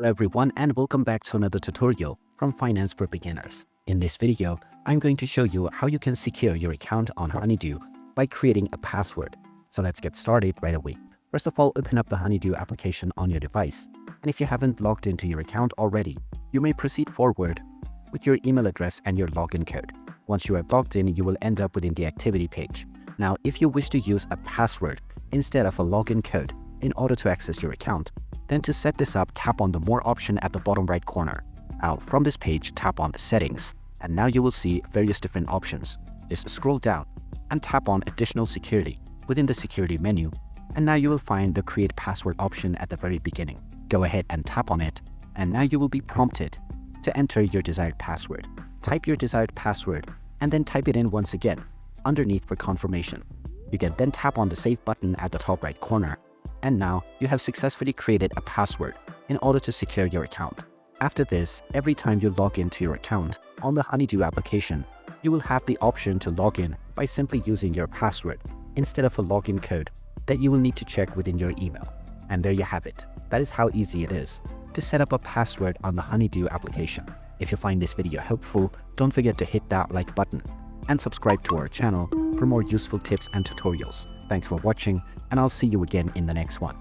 Hello everyone and welcome back to another tutorial from Finance for Beginners. In this video, I'm going to show you how you can secure your account on Honeydue by creating a password. So let's get started right away. First of all, open up the Honeydue application on your device. And if you haven't logged into your account already, you may proceed forward with your email address and your login code. Once you are logged in, you will end up within the activity page. Now, if you wish to use a password instead of a login code in order to access your account, then to set this up, tap on the More option at the bottom right corner. Now, from this page, tap on Settings, and now you will see various different options. Just scroll down and tap on Additional Security within the Security menu, and now you will find the Create Password option at the very beginning. Go ahead and tap on it, and now you will be prompted to enter your desired password. Type your desired password, and then type it in once again underneath for confirmation. You can then tap on the Save button at the top right corner, and now you have successfully created a password in order to secure your account. After this, every time you log into your account on the Honeydue application, you will have the option to log in by simply using your password instead of a login code that you will need to check within your email. And there you have it. That is how easy it is to set up a password on the Honeydue application. If you find this video helpful, don't forget to hit that like button and subscribe to our channel for more useful tips and tutorials. Thanks for watching, and I'll see you again in the next one.